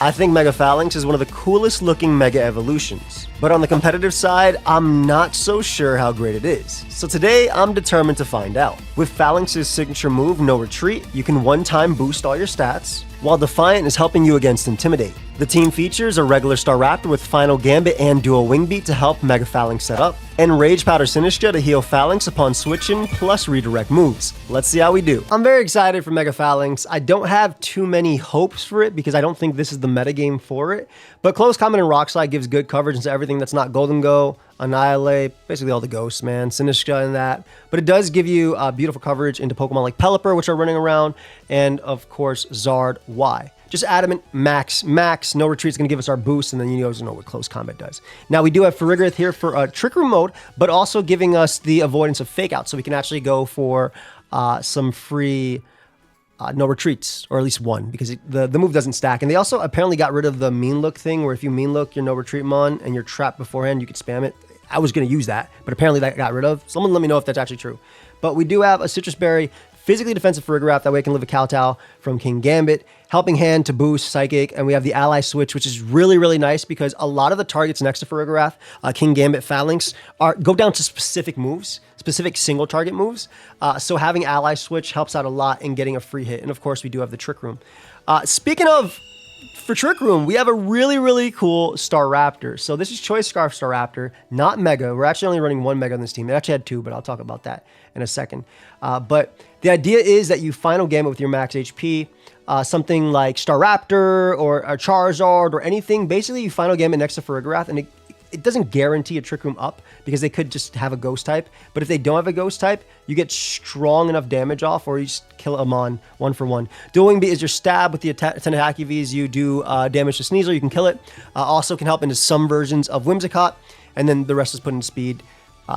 I think Mega Falinks is one of the coolest looking Mega evolutions. But on the competitive side, I'm not so sure how great it is. So today, I'm determined to find out. With Falinks' signature move, No Retreat, you can one-time boost all your stats, while Defiant is helping you against Intimidate. The team features a regular Staraptor with Final Gambit and Dual Wing Beat to help Mega Falinks set up, and Rage Powder Sinistcha to heal Falinks upon switching, plus redirect moves. Let's see how we do. I'm very excited for Mega Falinks. I don't have too many hopes for it because I don't think this is the metagame for it, but Close Combat and Rock Slide gives good coverage into everything that's not Golden Go, Annihilate, basically all the ghosts, man, Sinistcha and that. But it does give you beautiful coverage into Pokemon like Pelipper, which are running around, and of course, Zard Y. Just Adamant, Max. No Retreat's going to give us our boost, and then you guys know what Close Combat does. Now, we do have Farigiraf here for Trick Room mode, but also giving us the avoidance of Fake Out, so we can actually go for some free No Retreats, or at least one, because the move doesn't stack. And they also apparently got rid of the Mean Look thing, where if you Mean Look your No Retreat Mon and you're trapped beforehand, you could spam it. I was going to use that, but apparently that got rid of. Someone let me know if that's actually true. But we do have a Citrus Berry, physically defensive Farigiraf, that way I can live a Kowtow from King Gambit, Helping Hand to boost Psychic, and we have the Ally Switch, which is really, really nice because a lot of the targets next to Farigiraf, King Gambit, Falinks, go down to specific moves, specific single target moves. So having Ally Switch helps out a lot in getting a free hit, and of course we do have the Trick Room. Speaking of, for Trick Room, we have a really, really cool Staraptor. So this is Choice Scarf Staraptor, not Mega. We're actually only running one Mega on this team. It actually had two, but I'll talk about that in a second. But the idea is that you Final Gambit with your max HP, something like Staraptor or a Charizard or anything. Basically, you Final Gambit next to Farigiraf, and it doesn't guarantee a Trick Room up because they could just have a Ghost type. But if they don't have a Ghost type, you get strong enough damage off, or you just kill them on 1-for-1. Dual Wing Beat is your stab with the 10 attack EVs. You do damage to Sneasel, you can kill it. Also can help into some versions of Whimsicott, and then the rest is put into speed.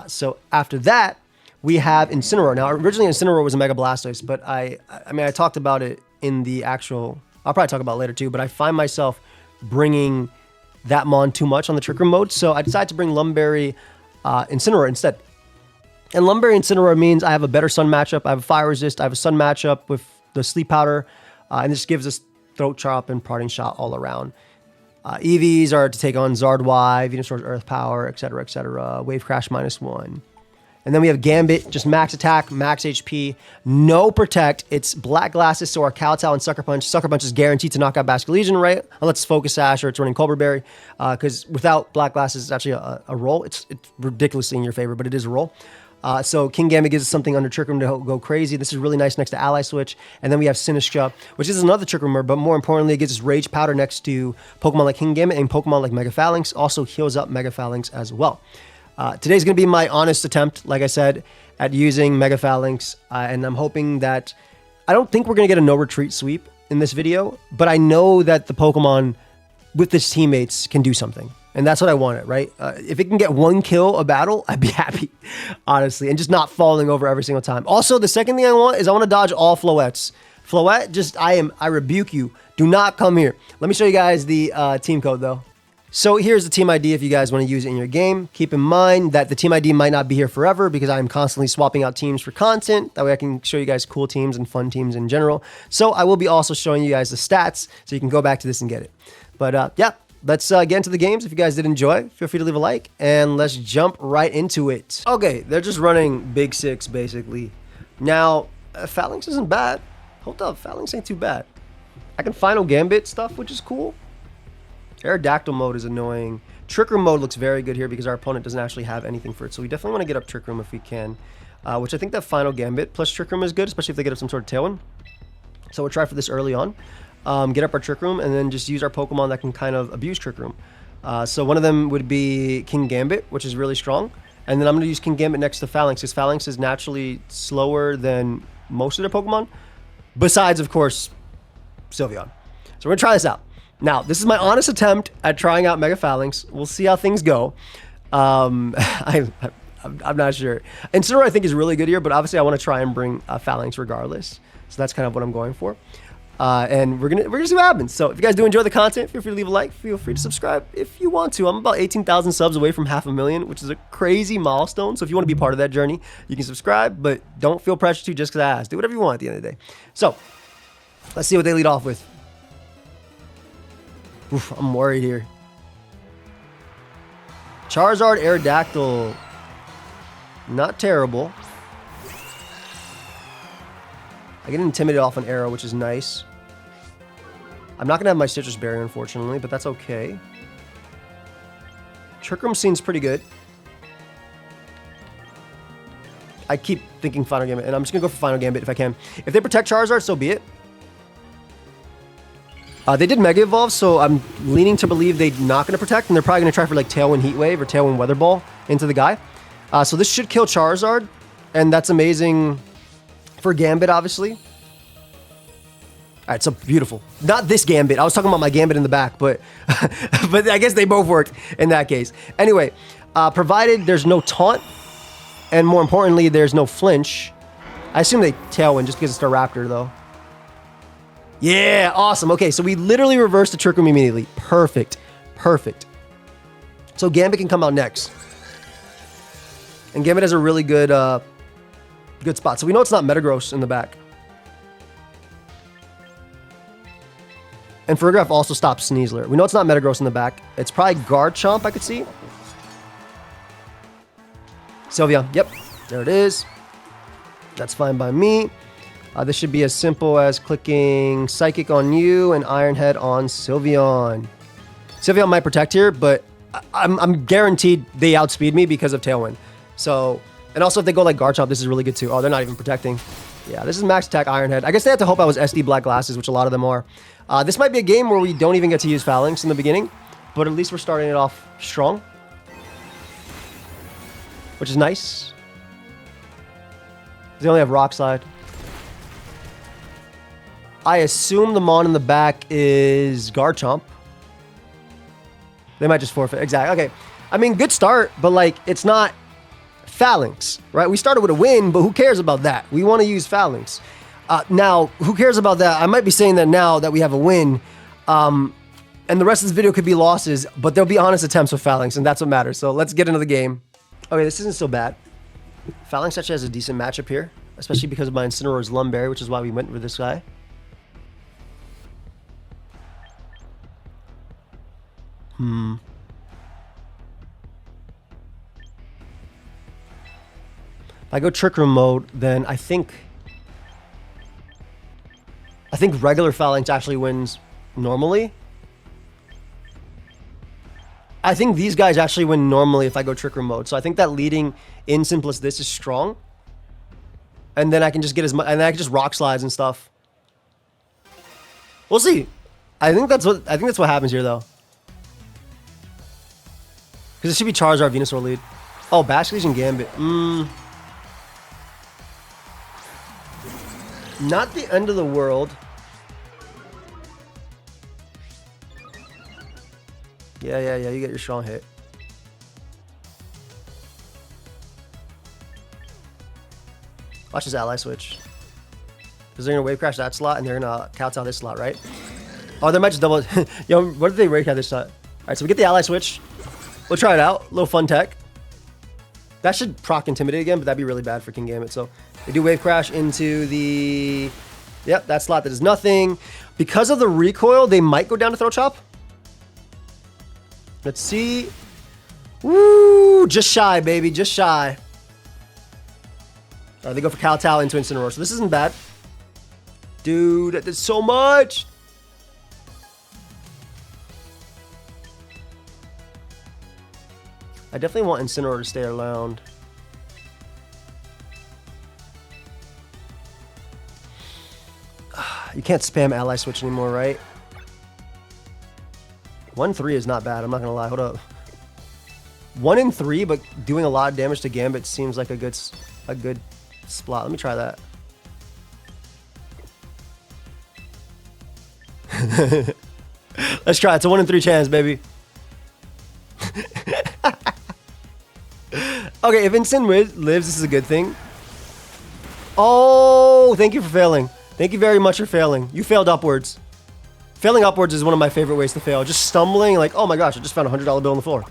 So after that, we have Incineroar. Now, originally Incineroar was a Mega Blastoise, but I mean, I talked about it in the actual, I'll probably talk about it later too, but I find myself bringing that Mon too much on the Trick Room mode, so I decided to bring Lumberry Incineroar instead. And Lumberry Incineroar means I have a better Sun matchup, I have a Fire Resist, I have a Sun matchup with the Sleep Powder, and this gives us Throat Chop and Parting Shot all around. EVs are to take on Zard Y, Venusaur's Earth Power, etc., Wave Crash -1. And then we have Gambit, just max attack, max HP, no protect. It's Black Glasses, so our Kowtow and Sucker Punch. Sucker Punch is guaranteed to knock out Basculegion, right? Unless it's Focus Sash or it's running Colbur Berry. Because without Black Glasses, it's actually a roll. It's ridiculously in your favor, but it is a roll. So King Gambit gives us something under Trick Room to go crazy. This is really nice next to Ally Switch. And then we have Sinistcha, which is another Trick Roomer, but more importantly, it gives us Rage Powder next to Pokemon like King Gambit and Pokemon like Mega Falinks. Also heals up Mega Falinks as well. Today's going to be my honest attempt, like I said, at using Mega Falinks, and I'm hoping that, I don't think we're going to get a No Retreat sweep in this video, but I know that the Pokemon with its teammates can do something, and that's what I wanted, right? If it can get one kill a battle, I'd be happy, honestly, and just not falling over every single time. Also, the second thing I want is I want to dodge all Floettes. Floette, just, I rebuke you. Do not come here. Let me show you guys the team code, though. So here's the team ID if you guys want to use it in your game. Keep in mind that the team ID might not be here forever because I'm constantly swapping out teams for content. That way I can show you guys cool teams and fun teams in general. So I will be also showing you guys the stats so you can go back to this and get it. But yeah, let's get into the games. If you guys did enjoy, feel free to leave a like and let's jump right into it. Okay, they're just running Big Six basically. Now, Falinks isn't bad. Hold up, Falinks ain't too bad. I can Final Gambit stuff, which is cool. Aerodactyl mode is annoying. Trick Room mode looks very good here because our opponent doesn't actually have anything for it. So we definitely want to get up Trick Room if we can. Which I think that Final Gambit plus Trick Room is good, especially if they get up some sort of Tailwind. So we'll try for this early on. Get up our Trick Room and then just use our Pokemon that can kind of abuse Trick Room. So one of them would be King Gambit, which is really strong. And then I'm going to use King Gambit next to Falinks because Falinks is naturally slower than most of their Pokemon. Besides, of course, Sylveon. So we're going to try this out. Now, this is my honest attempt at trying out Mega Falinks. We'll see how things go. I'm not sure. Incineroar I think is really good here, but obviously I want to try and bring Falinks regardless. So that's kind of what I'm going for. And we're gonna see what happens. So if you guys do enjoy the content, feel free to leave a like. Feel free to subscribe if you want to. I'm about 18,000 subs away from 500,000, which is a crazy milestone. So if you want to be part of that journey, you can subscribe, but don't feel pressured to just because I asked. Do whatever you want at the end of the day. So let's see what they lead off with. Oof, I'm worried here. Charizard, Aerodactyl. Not terrible. I get intimidated off an arrow, which is nice. I'm not going to have my Citrus Berry, unfortunately, but that's okay. Trick Room seems pretty good. I keep thinking Final Gambit, and I'm just going to go for Final Gambit if I can. If they protect Charizard, so be it. They did Mega Evolve, so I'm leaning to believe they're not going to protect, and they're probably going to try for like Tailwind Heat Wave or Tailwind Weather Ball into the guy. So this should kill Charizard, and that's amazing for Gambit, obviously. All right, so beautiful. Not this Gambit. I was talking about my Gambit in the back, but but I guess they both worked in that case. Anyway, provided there's no taunt, and more importantly, there's no flinch. I assume they Tailwind just because it's a Raptor, though. Yeah, awesome. Okay, so we literally reversed the Trick Room immediately. Perfect. Perfect. So Gambit can come out next. And Gambit has a really good good spot. So we know it's not Metagross in the back. And Farigiraf also stops Sneasler. We know it's not Metagross in the back. It's probably Garchomp, I could see. Sylveon. Yep. There it is. That's fine by me. This should be as simple as clicking Psychic on you and Iron Head on Sylveon. Sylveon might protect here, but I'm guaranteed they outspeed me because of Tailwind. So, and also if they go like Garchomp, this is really good too. Oh, they're not even protecting. Yeah, this is max attack Iron Head. I guess they have to hope I was SD Black Glasses, which a lot of them are. This might be a game where we don't even get to use Falinks in the beginning, but at least we're starting it off strong, which is nice. They only have Rock Slide. I assume the Mon in the back is Garchomp. They might just forfeit. Exactly. Okay. I mean, good start, but like, it's not Falinks, right? We started with a win, but who cares about that? We want to use Falinks. Now, who cares about that? I might be saying that now that we have a win, and the rest of this video could be losses, but there'll be honest attempts with Falinks, and that's what matters. So let's get into the game. Okay, this isn't so bad. Falinks actually has a decent matchup here, especially because of my Incineroar's Lumberry, which is why we went with this guy. If I go Trick Room mode, then I think regular Falinks actually wins normally. I think these guys actually win normally if I go Trick Room mode. So I think that leading in simplest this is strong. And then I can just get as much, and then I can just Rock Slides and stuff. We'll see. I think that's what happens here though. Because it should be Charizard Venusaur lead. Oh, Basculegion Gambit. Not the end of the world. Yeah, you get your strong hit. Watch his ally switch. Because they're going to wave crash that slot and they're going to kowtow this slot, right? Oh, they might just double. Yo, what if they wave crash this slot? Alright, so we get the ally switch. We'll try it out. Little fun tech. That should proc Intimidate again, but that'd be really bad for King Gambit. So they do wave crash into the... Yep, that slot that is nothing. Because of the recoil, they might go down to Throat Chop. Let's see. Woo! Just shy, baby. Just shy. They go for Kowtow into Incineroar. So this isn't bad. Dude, that did so much. I definitely want Incineroar to stay around. You can't spam ally switch anymore, right? 1-3 is not bad. I'm not gonna lie. Hold up. 1 in 3, but doing a lot of damage to Gambit seems like a good spot. Let me try that. Let's try it. It's a 1 in 3 chance, baby. Okay, if Incin lives, this is a good thing. Oh, thank you for failing. Thank you very much for failing. You failed upwards. Failing upwards is one of my favorite ways to fail. Just stumbling, like, oh my gosh, I just found a $100 bill on the floor.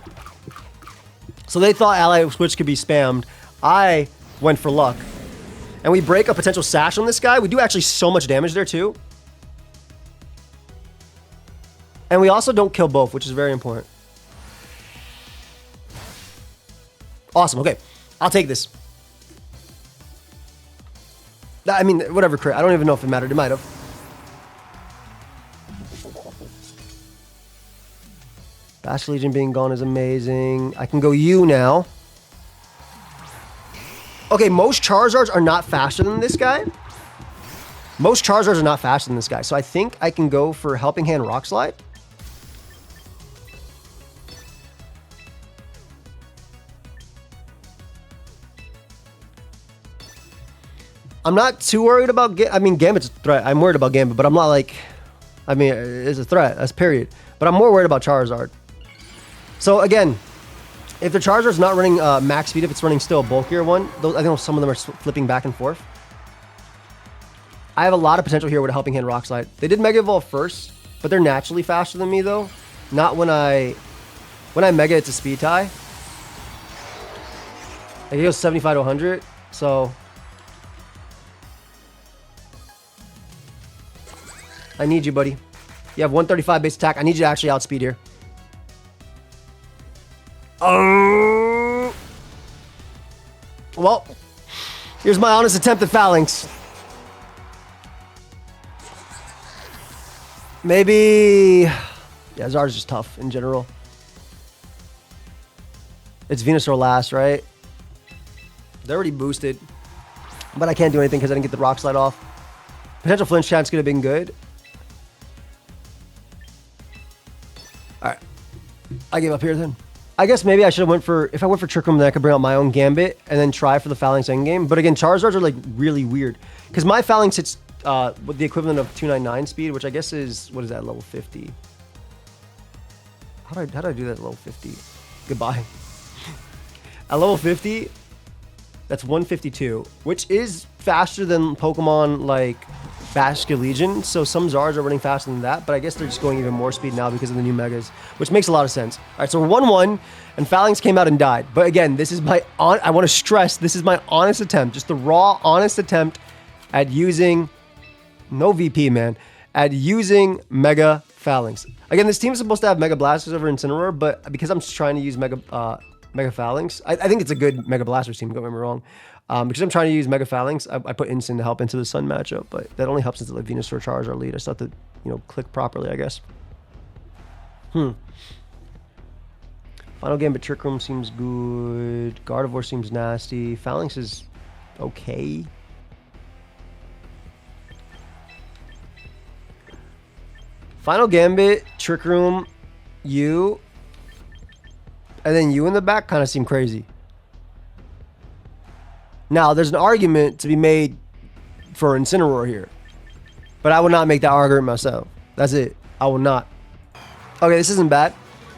So they thought ally switch could be spammed. I went for luck. And we break a potential sash on this guy. We do actually so much damage there too. And we also don't kill both, which is very important. Awesome. Okay. I'll take this. I mean, whatever crit. I don't even know if it mattered. It might have. Bash Legion being gone is amazing. I can go you now. Okay, most Charizards are not faster than this guy. Most Charizards are not faster than this guy. So I think I can go for Helping Hand Rock Slide. I'm not too worried about... I mean, Gambit's a threat. I'm worried about Gambit, but I'm not like... I mean, it's a threat. That's period. But I'm more worried about Charizard. So, again, if the Charizard's not running max speed, if it's running still a bulkier one, I think some of them are flipping back and forth. I have a lot of potential here with a Helping Hand Rock Slide. They did Mega Evolve first, but they're naturally faster than me, though. Not when I Mega, it's a speed tie. It goes 75 to 100, so... I need you, buddy. You have 135 base attack. I need you to actually outspeed here. Well, here's my honest attempt at Falinks. Maybe... Yeah, Zard's just tough in general. It's Venusaur last, right? They're already boosted. But I can't do anything because I didn't get the Rock Slide off. Potential flinch chance could have been good. Alright. I gave up here then. I guess maybe I should have went for... If I went for Trick Room, then I could bring out my own Gambit and then try for the Falinks endgame. But again, Charizards are like really weird. Because my Falinks hits with the equivalent of 299 speed, which I guess is... What is that? Level 50. How did I do that at level 50? Goodbye. At level 50, that's 152, which is faster than Pokemon like Bastion Legion. So some Zards are running faster than that, but I guess they're just going even more speed now because of the new Megas, which makes a lot of sense. All right, so we're 1-1, and Falinks came out and died. But again, this is my... I want to stress, this is my honest attempt, just the raw, honest attempt at using... No VP, man. At using Mega Falinks. Again, this team is supposed to have Mega Blasters over Incineroar, but because I'm just trying to use Mega Falinks, I think it's a good Mega Blasters team, don't get me wrong. Because I'm trying to use Mega Falinks, I put Incin to help into the Sun matchup, but that only helps into the Venusaur Charizard lead. I just have to, click properly, I guess. Final Gambit Trick Room seems good. Gardevoir seems nasty. Falinks is okay. Final Gambit, Trick Room, you, and then you in the back kind of seem crazy. Now, there's an argument to be made for Incineroar here, but I would not make that argument myself. That's it. I will not. Okay, this isn't bad.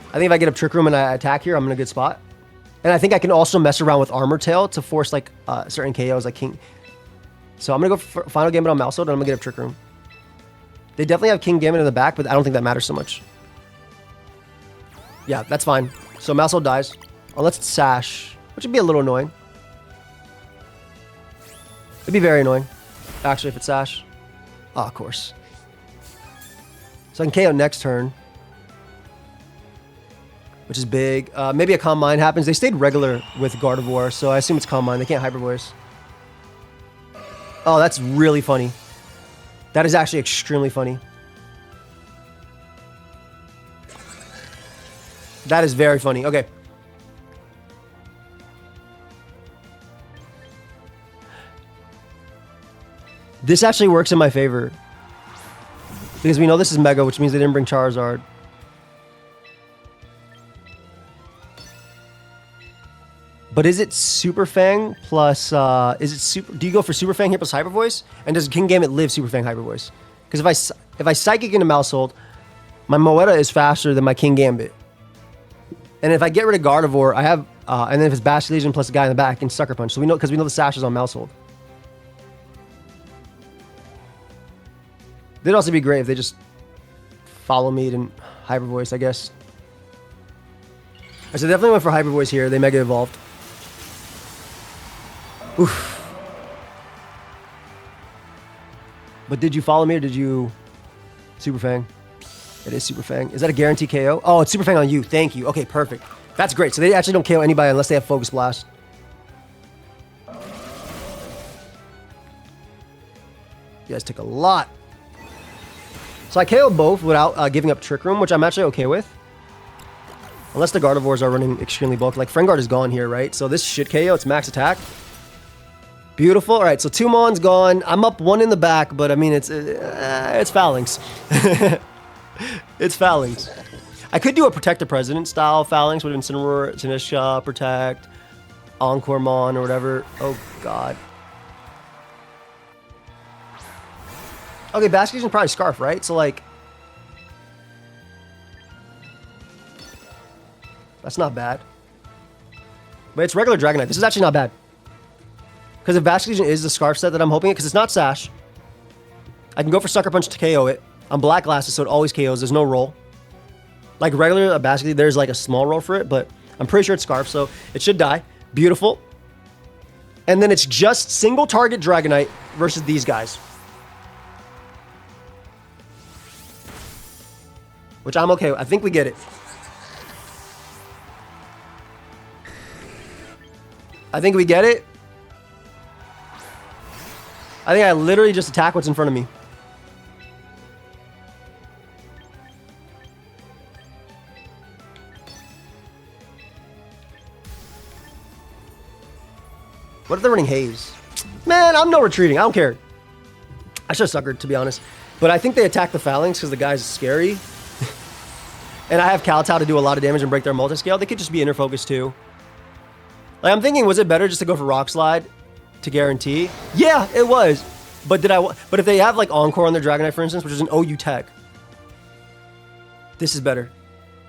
I think if I get up Trick Room and I attack here, I'm in a good spot. And I think I can also mess around with Armor Tail to force like certain KOs like King. So I'm going to go for Final Gambit on Mousehold, and I'm going to get up Trick Room. They definitely have King Gambit in the back, but I don't think that matters so much. Yeah, that's fine. So Mousehold dies. Unless it's Sash, which would be a little annoying. It'd be very annoying, actually, if it's Sash. Oh, of course. So I can KO next turn, which is big. Maybe a Calm Mind happens. They stayed regular with Gardevoir, so I assume it's Calm Mind. They can't Hyper Voice. Oh, that's really funny. That is actually extremely funny. That is very funny. Okay. This actually works in my favor. Because we know this is Mega, which means they didn't bring Charizard. But is it Super Fang plus, do you go for Super Fang here plus Hyper Voice? And does King Gambit live Super Fang Hyper Voice? Because if I Psychic into Mousehold, my Moeta is faster than my King Gambit. And if I get rid of Gardevoir, I have, and then if it's Bash Legion plus a guy in the back, I can Sucker Punch. So we know, because we know the Sash is on Mousehold. They'd also be great if they just follow me and Hyper Voice, I guess. So definitely went for Hyper Voice here. They Mega Evolved. Oof. But did you follow me or did you Super Fang? It is Super Fang. Is that a guaranteed KO? Oh, it's Super Fang on you. Thank you. Okay, perfect. That's great. So they actually don't KO anybody unless they have Focus Blast. You guys took a lot. So I KO both without giving up Trick Room, which I'm actually okay with. Unless the Gardevoirs are running extremely bulky. Like, Frengard is gone here, right? So this should KO. It's max attack. Beautiful. All right, so 2 Mon's gone. I'm up 1 in the back, but I mean, it's Falinks. It's Falinks. I could do a Protect the President style Falinks. Would have been Incineroar, Tanisha, Protect, Encore Mon, or whatever. Oh, God. Okay, Basket is probably Scarf, right? So, like... That's not bad. But it's regular Dragonite. This is actually not bad. Because if Basket Legion is the Scarf set that I'm hoping it, because it's not Sash. I can go for Sucker Punch to KO it. I'm Black Glasses, so it always KOs. There's no roll. Like regular Basket Legion, there's like a small roll for it, but I'm pretty sure it's Scarf, so it should die. Beautiful. And then it's just single target Dragonite versus these guys. Which I'm okay with. I think we get it. I think we get it. I think I literally just attack what's in front of me. What if they're running Haze? Man, I'm no retreating. I don't care. I should have suckered, to be honest. But I think they attack the Falinks because the guy's scary. And I have Kowtow to do a lot of damage and break their multi-scale. They could just be Inner Focus too. Like, I'm thinking, was it better just to go for Rock Slide to guarantee? Yeah, it was. But but if they have like Encore on their Dragonite, for instance, which is an OU tech, this is better.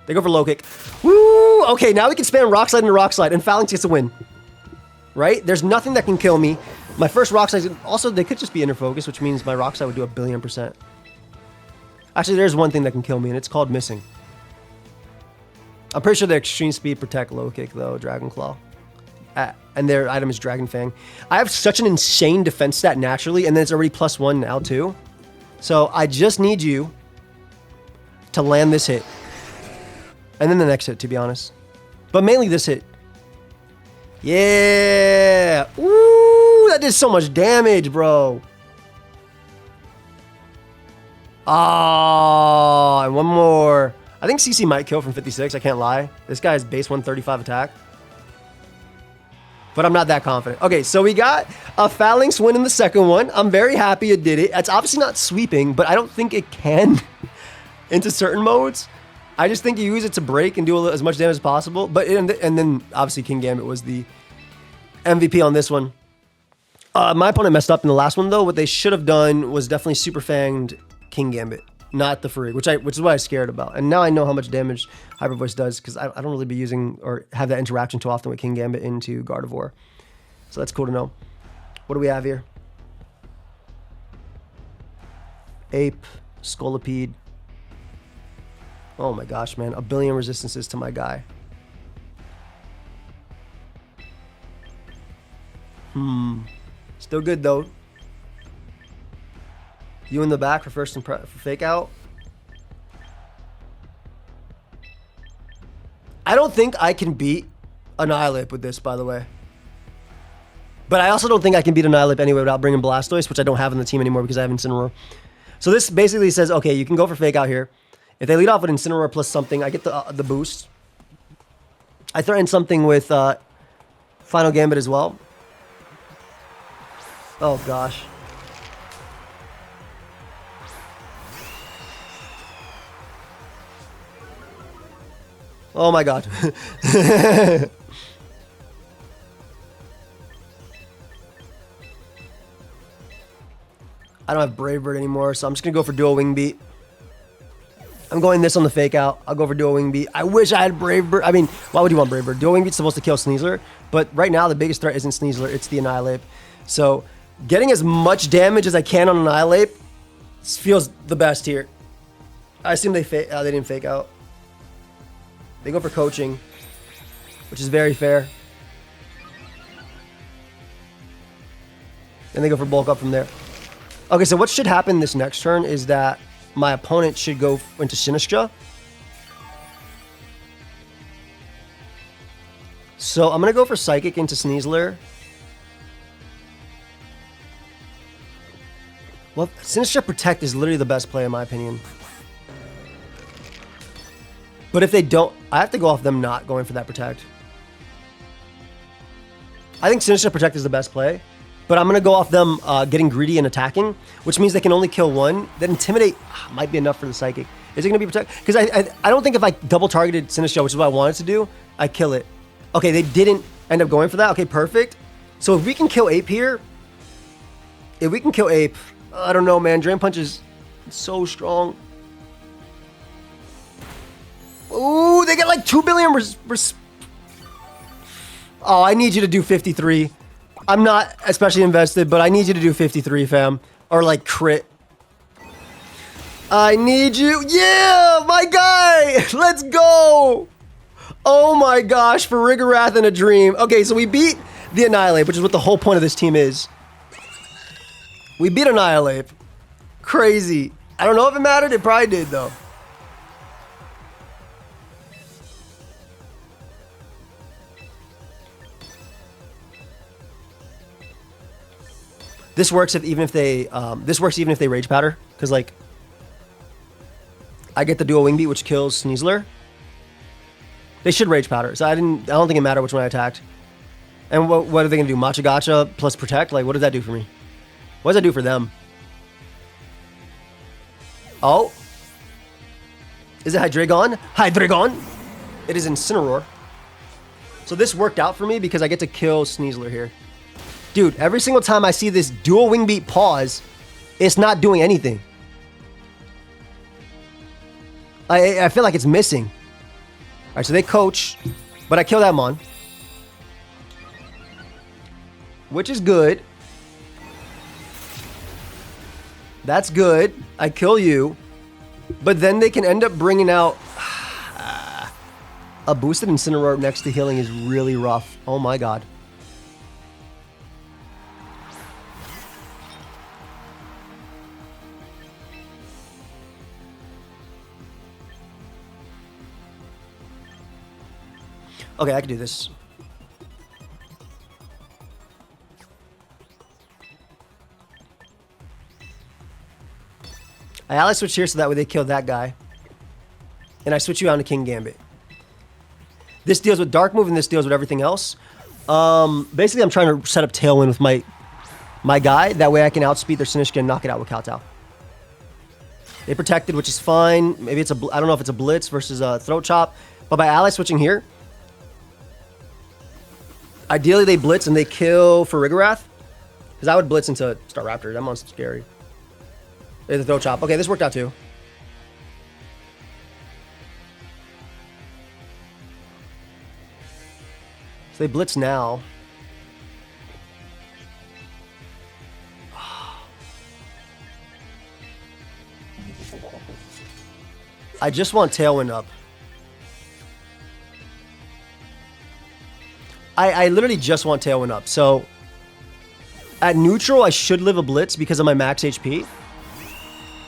They go for Low Kick. Woo! Okay, now we can spam Rock Slide into Rock Slide, and Falinks gets a win. Right? There's nothing that can kill me. My first Rock Slide, also, they could just be Inner Focus, which means my Rock Slide would do 1,000,000,000%. Actually, there's one thing that can kill me, and it's called missing. I'm pretty sure the Extreme Speed Protect Low Kick, though, Dragon Claw. And their item is Dragon Fang. I have such an insane defense stat naturally, and then it's already +1 now, too. So I just need you to land this hit. And then the next hit, to be honest. But mainly this hit. Yeah! Ooh, that did so much damage, bro. Ah, and one more. I think CC might kill from 56, I can't lie. This guy has base 135 attack. But I'm not that confident. Okay, so we got a Falinks win in the second one. I'm very happy it did it. It's obviously not sweeping, but I don't think it can into certain modes. I just think you use it to break and do as much damage as possible. But and then obviously King Gambit was the MVP on this one. My opponent messed up in the last one though. What they should have done was definitely Super Fanged King Gambit, not the Farig, which is what I was scared about. And now I know how much damage Hyper Voice does because I don't really be using or have that interaction too often with King Gambit into Gardevoir. So that's cool to know. What do we have here? Ape, Scolipede. Oh my gosh, man. 1,000,000,000 resistances to my guy. Still good though. You in the back for for fake out. I don't think I can beat Annihilape with this, by the way. But I also don't think I can beat Annihilape anyway without bringing Blastoise, which I don't have in the team anymore because I have Incineroar. So this basically says, okay, you can go for fake out here. If they lead off with Incineroar plus something, I get the boost. I threaten something with Final Gambit as well. Oh gosh. Oh my god. I don't have Brave Bird anymore, so I'm just gonna go for Dual Wing Beat. I'm going this on the fake out. I'll go for Dual Wing Beat. I wish I had Brave Bird. I mean, why would you want Brave Bird? Dual Wing Beat's supposed to kill Sneasler, but right now the biggest threat isn't Sneasler, it's the Annihilape. So getting as much damage as I can on Annihilape feels the best here. I assume they didn't fake out. They go for coaching, which is very fair. And they go for bulk up from there. Okay, so what should happen this next turn is that my opponent should go into Sinistcha. So I'm going to go for Psychic into Sneasler. Well, Sinistcha Protect is literally the best play in my opinion. But if they don't, I have to go off them not going for that Protect. I think Sinistcha Protect is the best play. But I'm going to go off them getting greedy and attacking, which means they can only kill one. That Intimidate might be enough for the Psychic. Is it going to be Protect? Because I don't think if I double targeted Sinistcha, which is what I wanted to do, I kill it. Okay, they didn't end up going for that. Okay, perfect. So if we can kill Ape here, I don't know, man. Drain Punch is so strong. Ooh, they get like 2 billion. Oh, I need you to do 53. I'm not especially invested, but I need you to do 53, fam. Or like crit. I need you. Yeah, my guy. Let's go. Oh my gosh, for Rigarath in a dream. Okay, so we beat the Annihilape, which is what the whole point of this team is. We beat Annihilape. Crazy. I don't know if it mattered. It probably did, though. This works even if they Rage Powder, because like I get the dual Wing Beat, which kills Sneasler. They should Rage Powder, so I don't think it mattered which one I attacked. And what are they gonna do? Matcha Gotcha plus Protect? Like, what does that do for me? What does that do for them? Oh, is it Hydreigon? Hydreigon. It is Incineroar. So this worked out for me because I get to kill Sneasler here. Dude, every single time I see this dual Wing Beat pause, it's not doing anything. I feel like it's missing. All right, so they coach, but I kill that Mon. Which is good. That's good. I kill you. But then they can end up bringing out... a boosted Incineroar next to healing is really rough. Oh my god. Okay, I can do this. I ally switch here so that way they kill that guy. And I switch you on to King Gambit. This deals with Dark Move and this deals with everything else. Basically, I'm trying to set up Tailwind with my guy. That way I can outspeed their Sinistcha and knock it out with Kowtow. They protected, which is fine. Maybe it's I don't know if it's a Blitz versus a Throat Chop. But by ally switching here, ideally, they blitz and they kill for Rigarath. Because I would blitz into Staraptor. That monster's scary. There's the Throat Chop. Okay, this worked out too. So they blitz now. I just want Tailwind up. I literally just want Tailwind up. So at neutral, I should live a Blitz because of my max HP.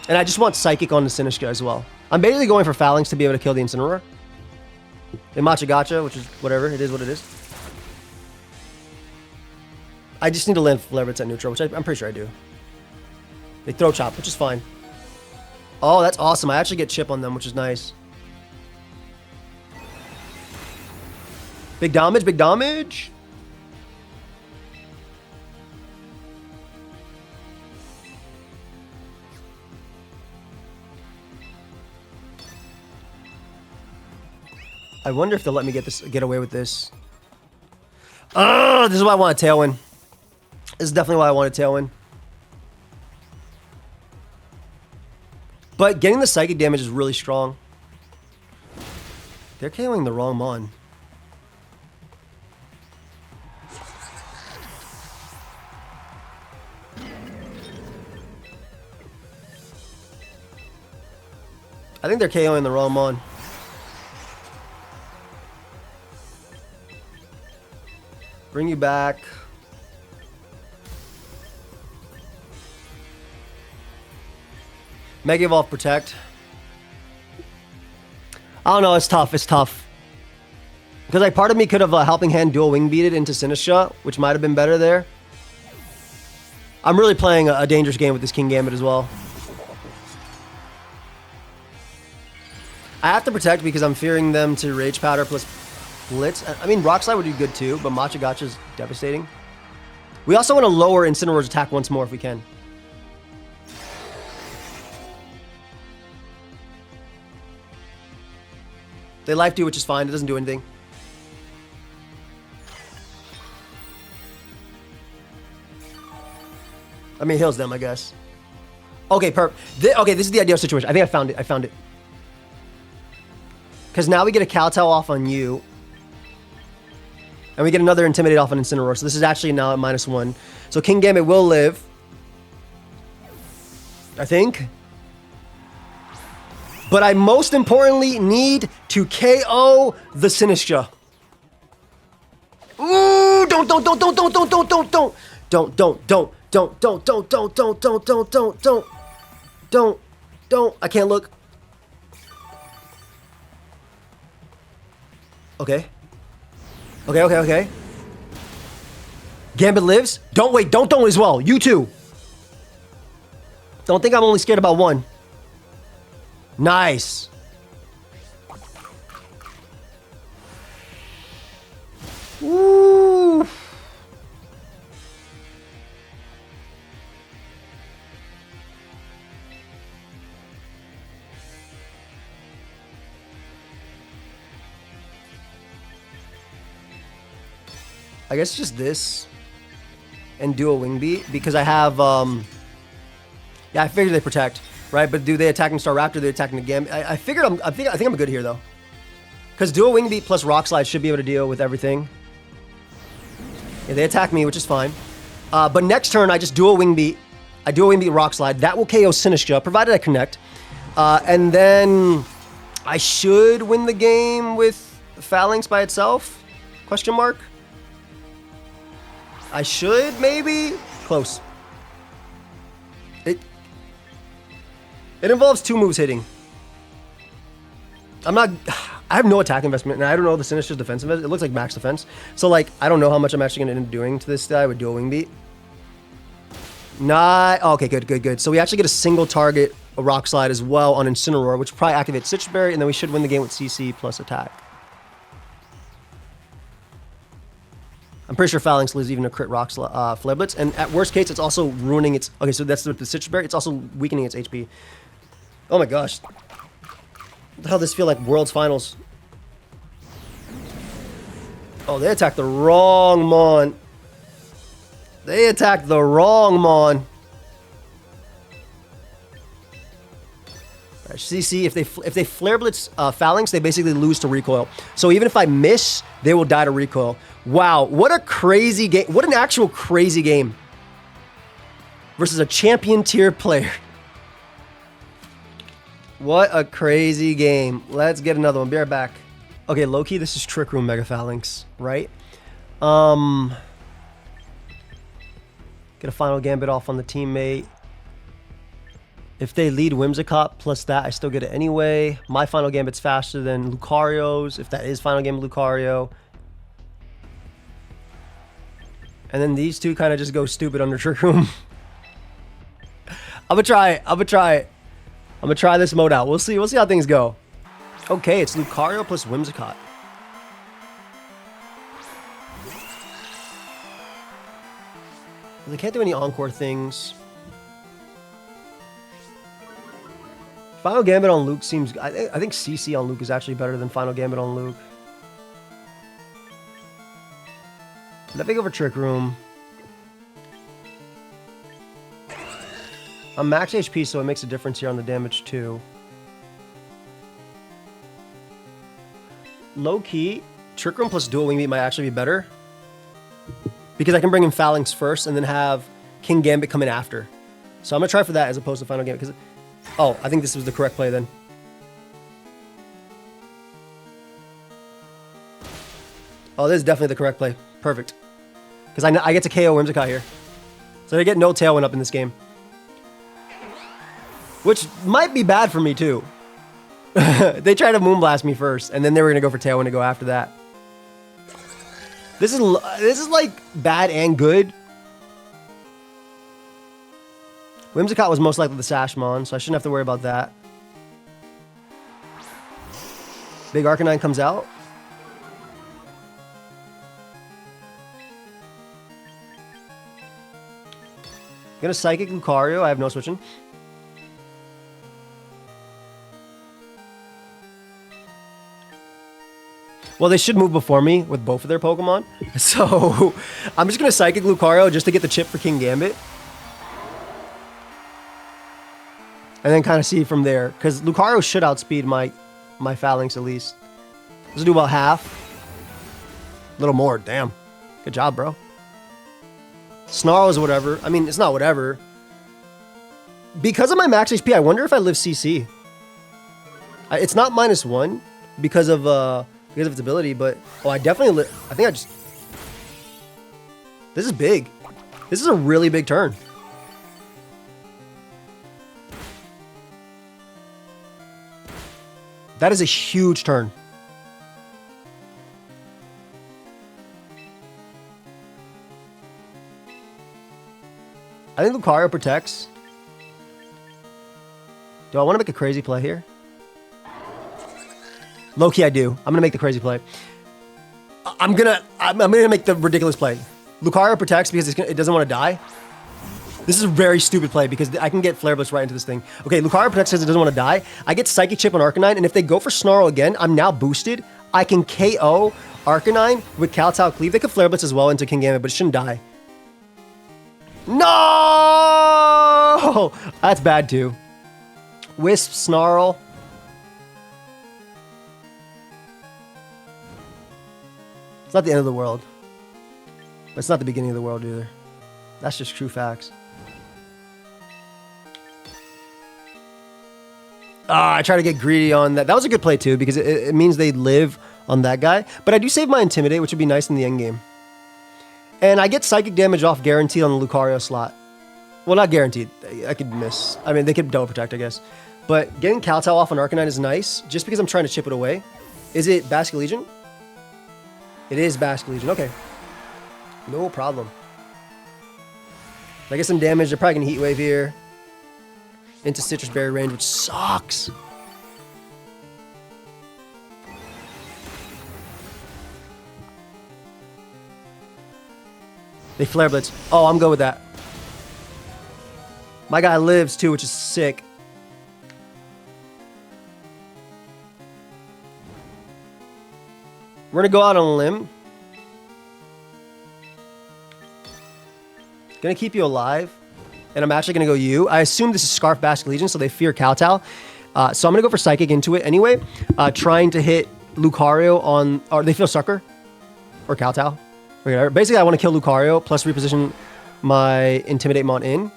And I just want Psychic on the Sinistcha as well. I'm basically going for Falinks to be able to kill the Incineroar. They Matcha Gotcha, which is whatever. It is what it is. I just need to live Flare-Blitz at neutral, which I'm pretty sure I do. They Throat Chop, which is fine. Oh, that's awesome. I actually get Chip on them, which is nice. Big damage, big damage. I wonder if they'll let me get away with this. Oh, this is why I want a Tailwind. This is definitely why I want a Tailwind. But getting the psychic damage is really strong. They're KOing the wrong Mon. I think they're KOing the wrong Mon. Bring you back. Mega Evolve Protect. I don't know, it's tough, it's tough. Because like part of me could have Helping Hand dual wing beated into Sinistcha, which might have been better there. I'm really playing a dangerous game with this King Gambit as well. I have to protect because I'm fearing them to Rage Powder plus Blitz. I mean, Rock Slide would do good too, but Machagacha's devastating. We also want to lower Incineroar's attack once more if we can. They Life Dew, which is fine. It doesn't do anything. I mean, it heals them, I guess. Okay, okay, this is the ideal situation. I think I found it. I found it. Because now we get a Kowtow off on you. And we get another Intimidate off on Incineroar. So this is actually now at -1. So King Gambit will live. I think. But I most importantly need to KO the Sinistcha. Ooh, don't. I can't look. Okay. Okay. Gambit lives. Don't wait. Don't as well. You too. Don't think I'm only scared about one. Nice. Woo. I guess just this and do a wing beat because I have yeah, I figured they protect, right? But do they attack and Staraptor? Do they attack and Gambit? I figured I think I'm good here though. Because dual wing beat plus Rock Slide should be able to deal with everything. Yeah, they attack me, which is fine. But next turn I just dual wing beat. I dual wing beat Rock Slide. That will KO Sinistcha, provided I connect. And then I should win the game with Falinks by itself? Question mark? I should, maybe? Close. It involves 2 moves hitting. I have no attack investment, and I don't know the Sinistcha's defense investment. It looks like max defense. So, like, I don't know how much I'm actually going to end up doing to this guy with dual wing beat. Okay, good. So we actually get a single target, a Rock Slide as well on Incineroar, which will probably activate Citrus Berry, and then we should win the game with CC plus attack. I'm pretty sure Falinks loses even a crit Rock Flare Blitz, and at worst case, it's also ruining its... Okay, so that's with the Citrus Berry. It's also weakening its HP. Oh my gosh. What the hell does this feel like World's Finals? Oh, they attacked the wrong Mon. They attacked the wrong Mon. Right, CC, if they Flare Blitz Falinks, they basically lose to recoil. So even if I miss, they will die to recoil. Wow, what a crazy game. What an actual crazy game. Versus a champion tier player. What a crazy game. Let's get another one. Be right back. Okay, low-key, this is Trick Room Mega Falinks, right? Get a Final Gambit off on the teammate. If they lead Whimsicott plus that, I still get it anyway. My Final Gambit's faster than Lucario's, if that is Final Gambit Lucario. And then these two kind of just go stupid under Trick Room. I'm gonna try this mode out. We'll see how things go. Okay, it's Lucario plus Whimsicott. They can't do any Encore things. Final Gambit on Luke seems... I think CC on Luke is actually better than Final Gambit on Luke. Let me go over Trick Room. I'm max HP, so it makes a difference here on the damage too. Low key, Trick Room plus Dual Wing Beat might actually be better. Because I can bring in Falinks first and then have King Gambit come in after. So I'm going to try for that as opposed to Final Gambit. Because, oh, I think this was the correct play then. Oh, this is definitely the correct play. Perfect. Because I get to KO Whimsicott here. So I get no Tailwind up in this game. which might be bad for me too. They tried to Moonblast me first, and then they were gonna go for Tailwind to go after that. This is like bad and good. Whimsicott was most likely the Sashmon, so I shouldn't have to worry about that. Big Arcanine comes out. Gonna Psychic Lucario. I have no switching. Well, they should move before me with both of their Pokemon. So I'm just gonna Psychic Lucario just to get the chip for King Gambit. And then kind of see from there. Because Lucario should outspeed my Falinks at least. Let's do about half. A little more, damn. Good job, bro. Snarl is whatever. I mean, it's not whatever. Because of my max HP, I wonder if I live CC. It's not -1 because of its ability, but oh, I definitely live. I think I just. This is big. This is a really big turn. That is a huge turn. I think Lucario protects. Do I want to make a crazy play here? Low-key, I do. I'm gonna make the crazy play. I'm gonna make the ridiculous play. Lucario protects because it doesn't want to die. This is a very stupid play because I can get Flare Blitz right into this thing. Okay, Lucario protects because it doesn't want to die. I get Psychic Chip on Arcanine, and if they go for Snarl again, I'm now boosted. I can KO Arcanine with Kowtow Cleave. They could Flare Blitz as well into King Gambit, but it shouldn't die. No! That's bad too. Wisp, Snarl. It's not the end of the world. But it's not the beginning of the world either. That's just true facts. I try to get greedy on that. That was a good play too, because it means they live on that guy. But I do save my Intimidate, which would be nice in the end game. And I get psychic damage off guaranteed on the Lucario slot. Well, not guaranteed. I could miss. I mean, they could double protect, I guess. But getting Kowtow off on Arcanine is nice, just because I'm trying to chip it away. Is it Basculegion? It is Basculegion. Okay. No problem. I get some damage. They're probably going to Heat Wave here. Into Citrus Berry range, which sucks. They Flare Blitz. Oh, I'm good with that. My guy lives too, which is sick. We're going to go out on a limb. Going to keep you alive. And I'm actually going to go you. I assume this is Scarf Basculegion, so they fear Kowtow. So I'm going to go for Psychic into it anyway. Trying to hit Lucario on... Or they feel Sucker. Or Kowtow. Or basically, I want to kill Lucario, plus reposition my Intimidate Mon in.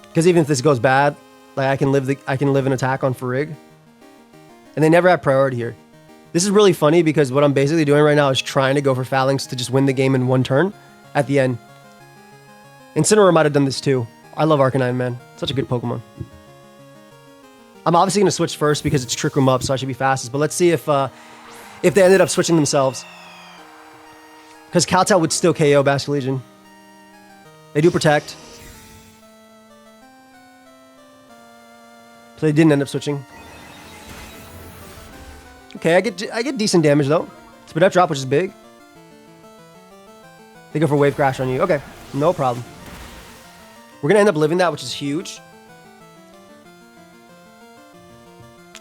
Because even if this goes bad, like I can live an attack on Farig. And they never have priority here. This is really funny because what I'm basically doing right now is trying to go for Falinks to just win the game in one turn at the end. Incineroar might have done this too. I love Arcanine, man. Such a good Pokemon. I'm obviously going to switch first because it's Trick Room up, so I should be fastest. But let's see if they ended up switching themselves. Because Kowtow would still KO Basculegion. They do protect. So they didn't end up switching. Okay, I get decent damage though. It's Spadef Drop, which is big. They go for Wave Crash on you. Okay, no problem. We're going to end up living that, which is huge.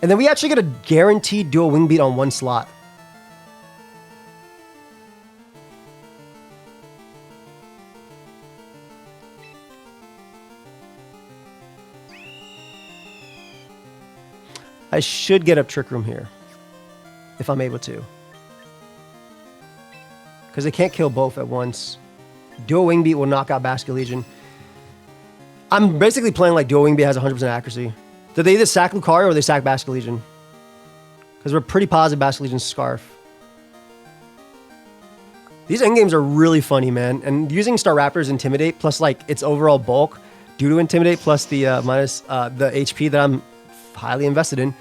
And then we actually get a guaranteed dual Wing Beat on one slot. I should get up Trick Room here. If I'm able to. Because they can't kill both at once. Dual Wing Beat will knock out Basculegion. I'm basically playing like Dual Wing Beat has 100% accuracy. Did they either sack Lucario or they sack Basculegion? Because we're pretty positive Basculegion's Scarf. These endgames are really funny, man. And using Staraptor's Intimidate plus like its overall bulk due to Intimidate plus the minus the HP that I'm highly invested in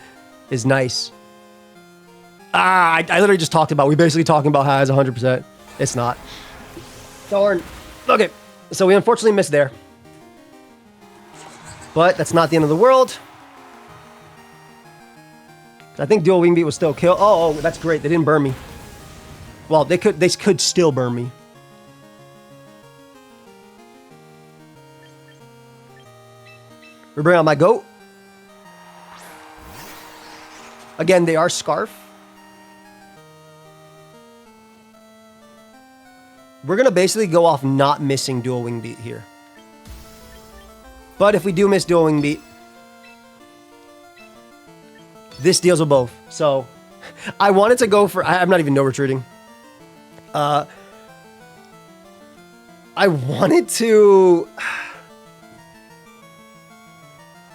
is nice. I literally just talked about, we basically talking about how it's 100%. It's not. Darn. Okay, so we unfortunately missed there. But that's not the end of the world. I think dual wing beat was still kill. Oh, that's great. They didn't burn me. Well, they could still burn me. We bring out my goat. Again, they are Scarf. We're going to basically go off not missing dual wing beat here. But if we do miss dual wing beat, this deals with both. So I wanted to go for, I'm not even no retreating. I wanted to,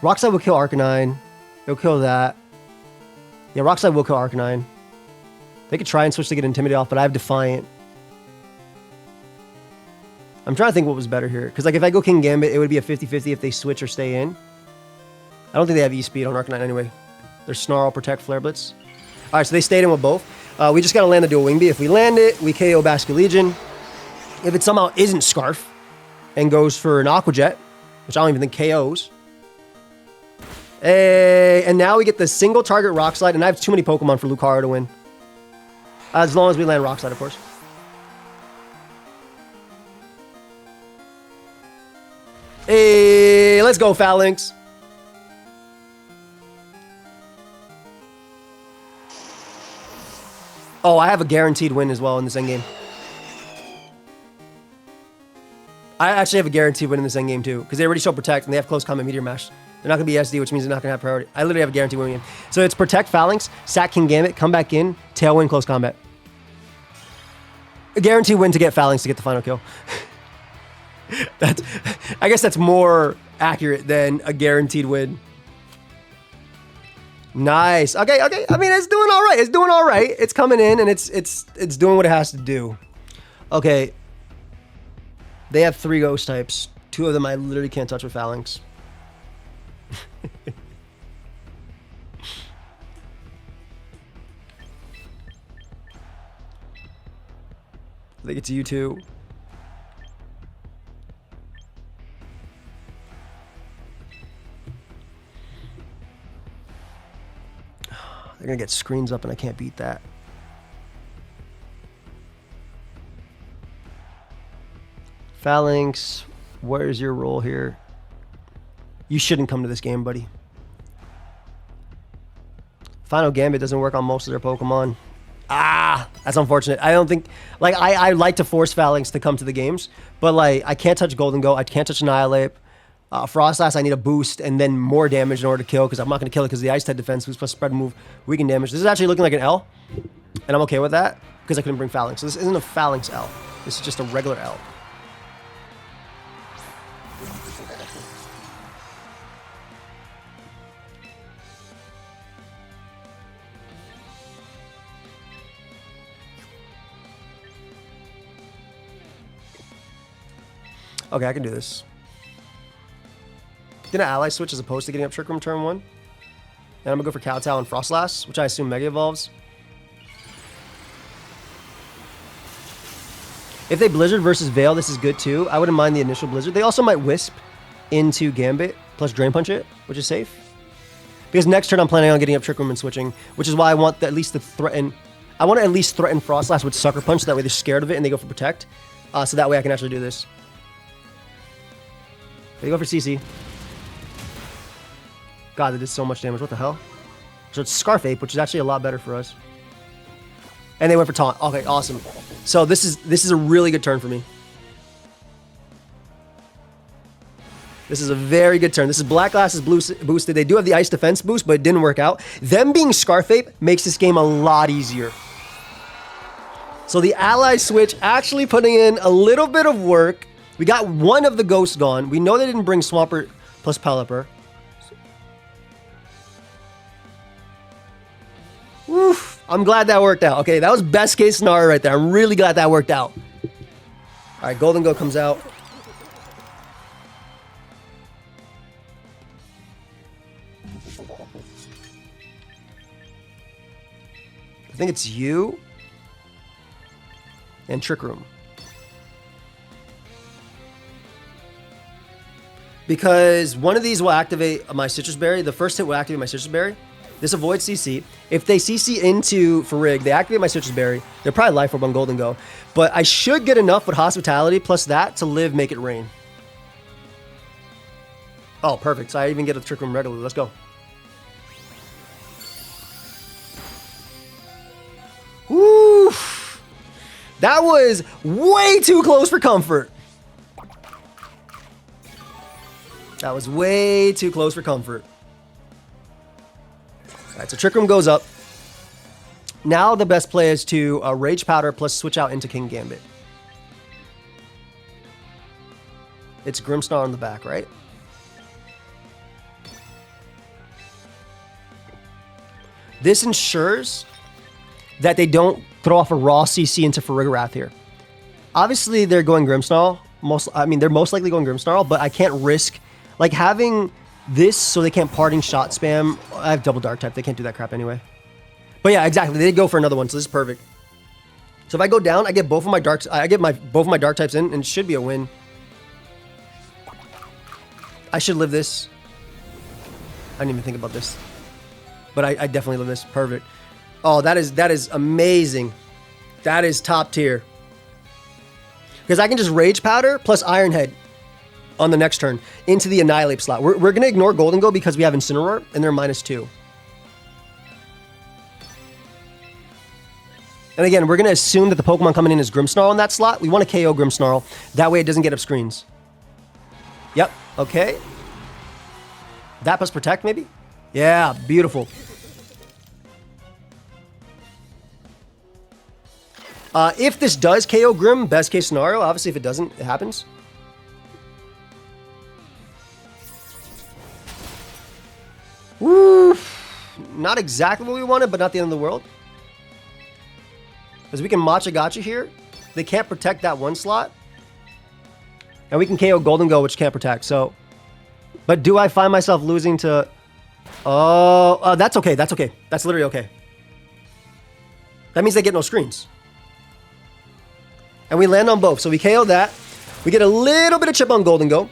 Rockslide will kill Arcanine. It'll kill that. Yeah, Rockslide will kill Arcanine. They could try and switch to get Intimidate off, but I have Defiant. I'm trying to think what was better here. Because like if I go King Gambit, it would be a 50-50 if they switch or stay in. I don't think they have E-Speed on Arcanine anyway. Their Snarl, Protect, Flare Blitz. Alright, so they stayed in with both. We just got to land the dual wing beat. If we land it, we KO Basket Legion. If it somehow isn't Scarf and goes for an Aqua Jet, which I don't even think KOs. And now we get the single target Rock Slide, and I have too many Pokemon for Lucario to win. As long as we land Rock Slide, of course. Hey, let's go, Falinks. Oh, I have a guaranteed win as well in this endgame. I actually have a guaranteed win in this endgame too, because they already show Protect and they have Close Combat Meteor Mash. They're not going to be SD, which means they're not going to have priority. I literally have a guaranteed win game. So it's Protect Phalanx, sack King Gambit, come back in, Tailwind, Close Combat. A guaranteed win to get Phalanx to get the final kill. I guess that's more accurate than a guaranteed win. Nice. Okay. I mean, it's doing all right. It's doing all right. It's coming in and it's doing what it has to do. Okay. They have 3 ghost types. 2 of them I literally can't touch with Phalanx. I think it's you too. They're going to get screens up and I can't beat that. Phalanx, where's your role here? You shouldn't come to this game, buddy. Final Gambit doesn't work on most of their Pokemon. Ah, that's unfortunate. I don't think, like, I like to force Phalanx to come to the games, but, like, I can't touch Golden Goat. I can't touch Annihilape. Froslass, I need a boost and then more damage in order to kill, because I'm not going to kill it because the Ice type defense boost plus spread move, weaken damage. This is actually looking like an L, and I'm okay with that because I couldn't bring Phalanx. So this isn't a Phalanx L. This is just a regular L. Okay, I can do this. Gonna ally switch as opposed to getting up Trick Room turn 1. And I'm gonna go for Kowtow and Froslass, which I assume Mega Evolves. If they Blizzard versus Veil, this is good too. I wouldn't mind the initial Blizzard. They also might Wisp into Gambit plus Drain Punch it, which is safe. Because next turn I'm planning on getting up Trick Room and switching, which is why I want at least to threaten. I want to at least threaten Froslass with Sucker Punch, so that way they're scared of it and they go for Protect. So that way I can actually do this. They go for CC. God, that did so much damage. What the hell? So it's Scarf Ape, which is actually a lot better for us. And they went for Taunt. Okay, awesome. So this is a really good turn for me. This is a very good turn. This is Black Glass is boosted. They do have the Ice Defense boost, but it didn't work out. Them being Scarf Ape makes this game a lot easier. So the ally switch actually putting in a little bit of work. We got one of the ghosts gone. We know they didn't bring Swampert plus Pelipper. Oof, I'm glad that worked out. Okay, that was best case scenario right there. I'm really glad that worked out. All right, Golden Go comes out. I think it's you and Trick Room. Because one of these will activate my Citrus Berry. The first hit will activate my Citrus Berry. This avoids CC. If they CC into Farig, they activate my Citrus Berry. They're probably Life Orb on Golden Go. But I should get enough with Hospitality plus that to live Make It Rain. Oh, perfect. So I even get a Trick Room regularly. Let's go. Woo! That was way too close for comfort. That was way too close for comfort. All right, so Trick Room goes up. Now the best play is to Rage Powder plus switch out into King Gambit. It's Grimmsnarl on the back, right? This ensures that they don't throw off a raw CC into Farigarath here. Obviously, they're going Grimmsnarl. They're most likely going Grimmsnarl, but I can't risk like having this so they can't Parting Shot spam. I have double Dark type. They can't do that crap anyway. But yeah, exactly. They go for another one, so this is perfect. So if I go down, I get both of my darks. I get both of my Dark types in, and it should be a win. I should live this. I didn't even think about this, but I definitely live this. Perfect. Oh, that is amazing. That is top tier. Because I can just Rage Powder plus Iron Head on the next turn into the Annihilape slot. We're going to ignore Golden Go because we have Incineroar and they're -2. And again, we're going to assume that the Pokemon coming in is Grimmsnarl in that slot. We want to KO Grimmsnarl. That way it doesn't get up screens. Yep. Okay. That plus Protect maybe? Yeah. Beautiful. If this does KO Grim, best case scenario. Obviously, if it doesn't, it happens. Woo! Not exactly what we wanted, but not the end of the world. Because we can Matcha Gotcha here. They can't protect that one slot. And we can KO Golden Go, which can't protect. So, but do I find myself losing to... Oh, that's okay. That's okay. That's literally okay. That means they get no screens. And we land on both. So we KO that. We get a little bit of chip on Golden Go.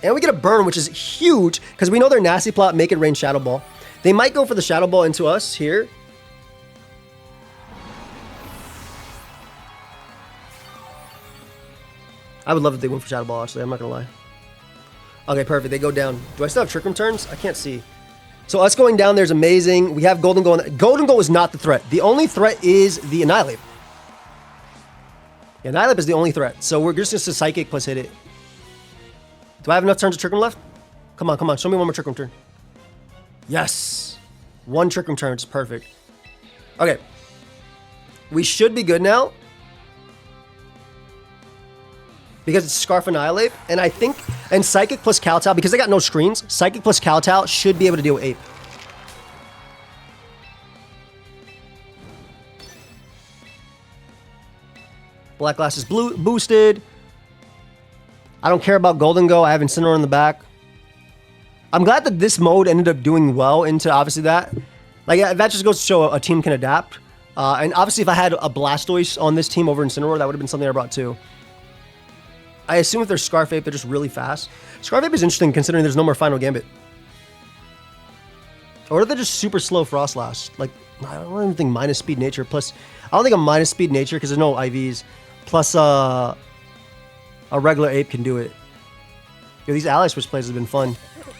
And we get a burn, which is huge. Because we know their Nasty Plot, Make It Rain, Shadow Ball. They might go for the Shadow Ball into us here. I would love if they went for Shadow Ball, actually. I'm not going to lie. Okay, perfect. They go down. Do I still have Trick Room turns? I can't see. So us going down there is amazing. We have Golden Go. Golden Go is not the threat. The only threat is the Annihilape. The Annihilape is the only threat. So we're just going to Psychic plus hit it. Do I have enough turns to Trick Room left? Come on, come on. Show me one more Trick Room turn. Yes. One Trick Room turn. It's perfect. Okay. We should be good now. Because it's Scarf Annihilape. And I think... And Psychic plus Kowtow, because they got no screens, Psychic plus Kowtow should be able to deal with Ape. Black Glass is boosted. I don't care about Golden Go. I have Incineroar in the back. I'm glad that this mode ended up doing well into obviously that. Like, that just goes to show a team can adapt. And obviously if I had a Blastoise on this team over Incineroar, that would have been something I brought too. I assume if they're Scarfape, they're just really fast. Scarfape is interesting considering there's no more Final Gambit. Or are they just super slow Froslass? Like, I don't even think minus speed nature plus... I don't think a minus speed nature because there's no IVs. Plus a regular ape can do it. Yo, these ally switch plays have been fun.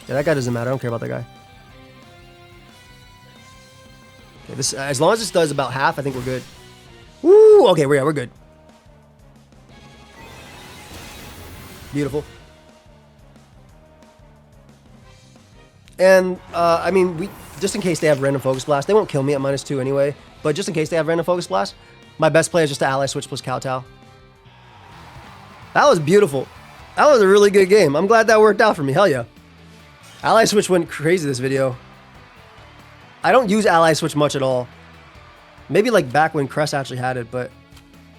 Yeah, that guy doesn't matter. I don't care about that guy. Okay, this, as long as this does about half, I think we're good. Woo! Okay, we're good. Beautiful. And, I mean, just in case they have Random Focus Blast, they won't kill me at -2 anyway, but just in case they have Random Focus Blast, my best play is just to ally switch plus Kowtow. That was beautiful. That was a really good game. I'm glad that worked out for me. Hell yeah. Ally switch went crazy this video. I don't use ally switch much at all. Maybe like back when Crest actually had it, but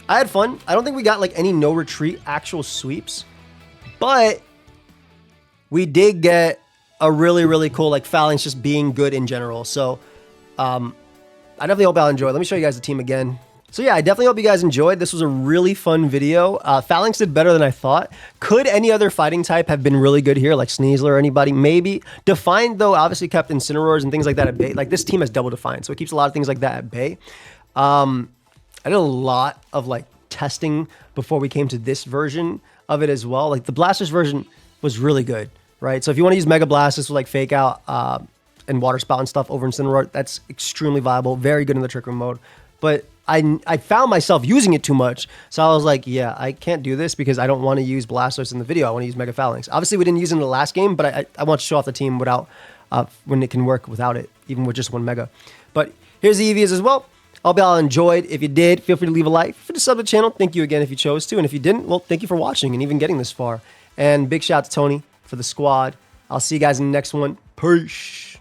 I had fun. I don't think we got like any no retreat actual sweeps. But we did get a really, really cool, like, Falinks just being good in general. So, I definitely hope y'all enjoyed. Let me show you guys the team again. So yeah, I definitely hope you guys enjoyed. This was a really fun video. Falinks did better than I thought. Could any other fighting type have been really good here, like Sneasler or anybody? Maybe. Defiant, though, obviously kept Incineroars and things like that at bay. Like, this team has double Defiant, so it keeps a lot of things like that at bay. I did a lot of, like, testing before we came to this version of it as well. Like, the Blasters version was really good, right? So if you want to use Mega Blasters with, like, Fake Out and Water Spout and stuff over Incineroar, that's extremely viable. Very good in the Trick Room mode. But I found myself using it too much, so I was like, yeah, I can't do this because I don't want to use Blastoise in the video. I want to use Mega Falinks. Obviously, we didn't use it in the last game, but I want to show off the team without when it can work without it, even with just one Mega. But here's the EVs as well. I hope y'all enjoyed. If you did, feel free to leave a like. Feel free to sub to the channel. Thank you again if you chose to. And if you didn't, well, thank you for watching and even getting this far. And big shout out to Tony for the squad. I'll see you guys in the next one. Peace.